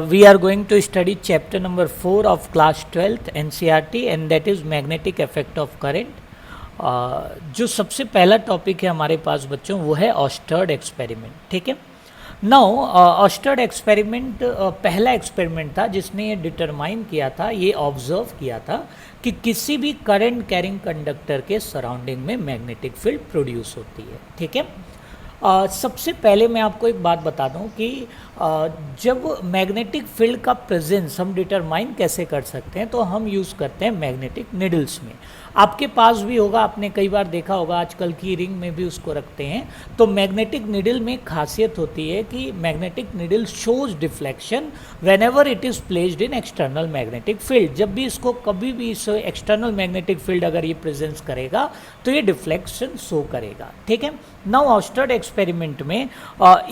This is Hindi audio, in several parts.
We are going to study chapter number 4 of class 12th NCERT and that is magnetic effect of current. जो सबसे पहला टॉपिक है हमारे पास बच्चों वो है ऑस्टर्ड एक्सपेरिमेंट. ठीक है. नाउ ऑस्टर्ड एक्सपेरिमेंट पहला एक्सपेरिमेंट था जिसने ये डिटरमाइन किया था, ये ऑब्जर्व किया था कि किसी भी करंट कैरिंग कंडक्टर के सराउंडिंग में मैग्नेटिक फील्ड प्रोड्यूस होती है. ठीक है. सबसे पहले मैं आपको एक बात बता दूं कि जब मैग्नेटिक फील्ड का प्रेजेंस हम डिटरमाइन कैसे कर सकते हैं, तो हम यूज़ करते हैं मैग्नेटिक निडल्स में. आपके पास भी होगा, आपने कई बार देखा होगा, आजकल की रिंग में भी उसको रखते हैं. तो मैग्नेटिक निडल में खासियत होती है कि magnetic needle shows deflection when ever it is placed in external magnetic field. जब भी इसको कभी भी इस एक्सटर्नल मैग्नेटिक फील्ड अगर ये प्रेजेंस करेगा तो ये डिफ्लेक्शन शो करेगा. ठीक है. नाउ ऑस्टर्ड एक्सपेरिमेंट में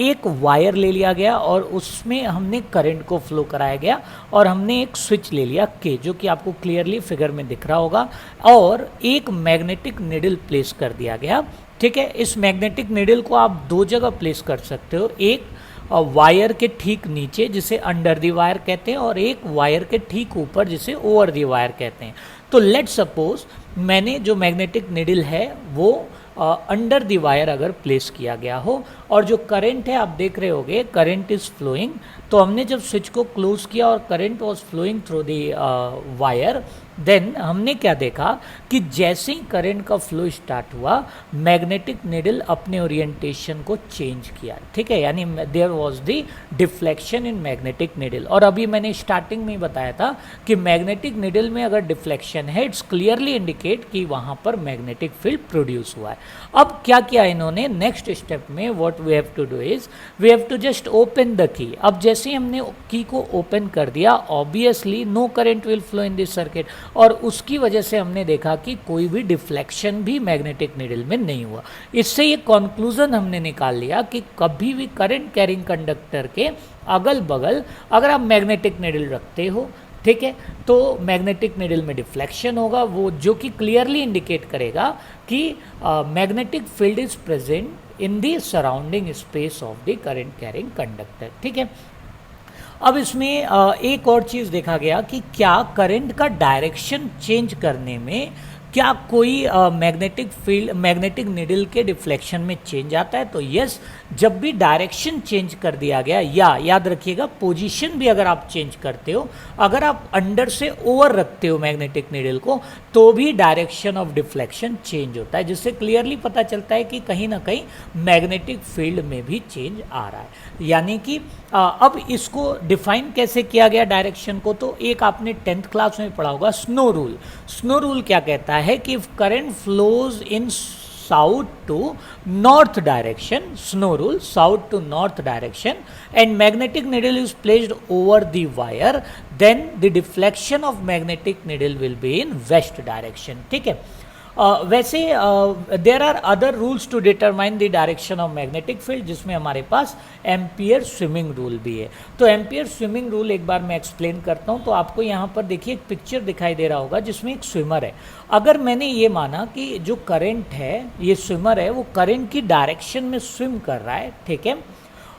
एक वायर ले लिया गया और उसमें हमने करंट को फ्लो कराया गया और हमने एक स्विच ले लिया के, जो कि आपको क्लियरली फिगर में दिख रहा होगा, और एक मैग्नेटिक निडल प्लेस कर दिया गया. ठीक है. इस मैग्नेटिक निडल को आप दो जगह प्लेस कर सकते हो, एक वायर के ठीक नीचे जिसे अंडर दी वायर कहते हैं और एक वायर के ठीक ऊपर जिसे ओवर दी वायर कहते हैं. तो लेट सपोज मैंने जो मैग्नेटिक निडल है वो अंडर द वायर अगर प्लेस किया गया हो और जो करंट है आप देख रहे होगे करंट इज़ फ्लोइंग. तो हमने जब स्विच को क्लोज किया और current was flowing through the wire, then हमने क्या देखा कि जैसे ही करंट का फ्लो स्टार्ट हुआ मैग्नेटिक निडल अपने ओरिएंटेशन को चेंज किया. ठीक है. यानी there was the deflection in magnetic needle. और अभी मैंने स्टार्टिंग में ही बताया था कि मैग्नेटिक निडल में अगर डिफ्लेक्शन है इट्स क्लियरली इंडिकेट कि वहाँ पर मैग्नेटिक फील्ड प्रोड्यूस हुआ है. अब क्या किया इन्होंने नेक्स्ट स्टेप में, what we have to do is we have to just open the key. अब जैसे ही हमने की को ओपन कर दिया obviously no current will flow in this circuit, और उसकी वजह से हमने देखा कि कोई भी डिफ्लेक्शन भी मैग्नेटिक निडल में नहीं हुआ. इससे ये कंक्लूजन हमने निकाल लिया कि कभी भी करंट कैरिंग कंडक्टर के अगल बगल अगर आप मैग्नेटिक निडल रखते हो, ठीक है, तो मैग्नेटिक निडल में डिफ्लेक्शन होगा, वो जो कि क्लियरली इंडिकेट करेगा कि magnetic field is present in the surrounding space of the current carrying conductor. ठीक है. अब इसमें एक और चीज़ देखा गया कि क्या करंट का डायरेक्शन चेंज करने में क्या कोई मैग्नेटिक फील्ड मैग्नेटिक निडल के डिफ्लेक्शन में चेंज आता है. तो यस, जब भी डायरेक्शन चेंज कर दिया गया, या याद रखिएगा पोजीशन भी अगर आप चेंज करते हो, अगर आप अंडर से ओवर रखते हो मैग्नेटिक निडल को, तो भी डायरेक्शन ऑफ डिफ्लेक्शन चेंज होता है, जिससे क्लियरली पता चलता है कि कहीं ना कहीं मैग्नेटिक फील्ड में भी चेंज आ रहा है. यानी कि अब इसको डिफाइन कैसे किया गया डायरेक्शन को, तो एक आपने 10th क्लास में पढ़ा होगा स्नो रूल. स्नो रूल क्या कहता है कि if current flows in south to north direction, स्नो rule south to north direction, and magnetic needle is placed over the wire, then the deflection of magnetic needle will be in west direction. ठीक है. वैसे there are other rules to determine the direction of magnetic field, जिसमें हमारे पास एम्पियर स्विमिंग रूल भी है. तो एम्पियर स्विमिंग रूल एक बार मैं एक्सप्लेन करता हूँ. तो आपको यहाँ पर देखिए एक पिक्चर दिखाई दे रहा होगा जिसमें एक स्विमर है. अगर मैंने ये माना कि जो करंट है, ये स्विमर है, वो करंट की डायरेक्शन में स्विम कर रहा है, ठीक है,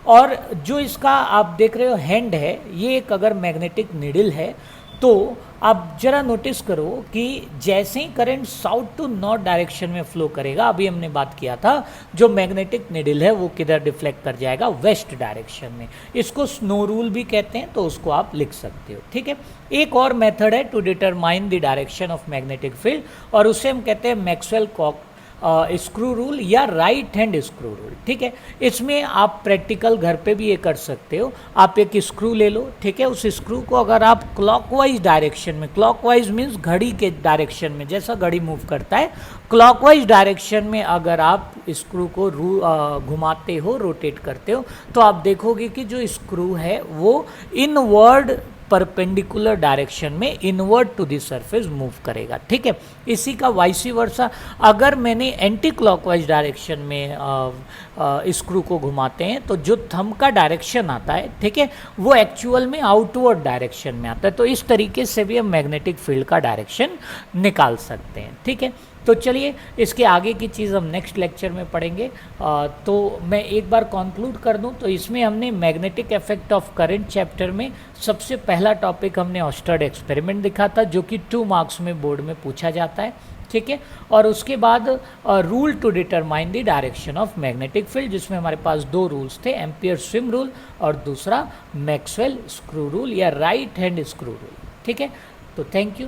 और जो इसका आप देख रहे हो हैंड है, ये एक अगर मैग्नेटिक निडल है, तो आप जरा नोटिस करो कि जैसे ही current south to north direction में फ्लो करेगा, अभी हमने बात किया था, जो मैग्नेटिक निडल है वो किधर डिफ्लेक्ट कर जाएगा, वेस्ट डायरेक्शन में. इसको स्नो रूल भी कहते हैं, तो उसको आप लिख सकते हो. ठीक है. एक और मेथड है to determine the direction of magnetic field, और उसे हम कहते हैं मैक्सवेल कॉक स्क्रू रूल या राइट हैंड स्क्रू रूल. ठीक है. इसमें आप प्रैक्टिकल घर पे भी ये कर सकते हो. आप एक स्क्रू ले लो, ठीक है, उस स्क्रू को अगर आप क्लॉकवाइज डायरेक्शन में, क्लॉकवाइज मीन्स घड़ी के डायरेक्शन में, जैसा घड़ी मूव करता है क्लॉकवाइज डायरेक्शन में अगर आप स्क्रू को घुमाते हो, रोटेट करते हो, तो आप देखोगे कि जो स्क्रू है वो इनवर्ड परपेंडिकुलर डायरेक्शन में inward to the surface move करेगा. ठीक है. इसी का वाइसी वर्सा अगर मैंने एंटी क्लॉकवाइज डायरेक्शन में स्क्रू को घुमाते हैं, तो जो थंब का डायरेक्शन आता है, ठीक है, वो एक्चुअल में आउटवर्ड डायरेक्शन में आता है. तो इस तरीके से भी हम मैग्नेटिक फील्ड का डायरेक्शन निकाल सकते हैं. ठीक है. तो चलिए इसके आगे की चीज़ हम नेक्स्ट लेक्चर में पढ़ेंगे। तो मैं एक बार कंक्लूड कर दूं तो इसमें हमने magnetic effect of current chapter में सबसे पहला टॉपिक हमने ऑस्टर्ड एक्सपेरिमेंट दिखा था, जो कि 2 मार्क्स में बोर्ड में पूछा जाता है, ठीक है। और उसके बाद rule to determine the direction of magnetic field, जिसमें हमारे पास 2 रूल्स थे, एम्पियर स्विम रूल और दूसरा मैक्सवेल स्क्रू रूल या राइट हैंड स्क्रू रूल, ठीक है। तो थैंक यू।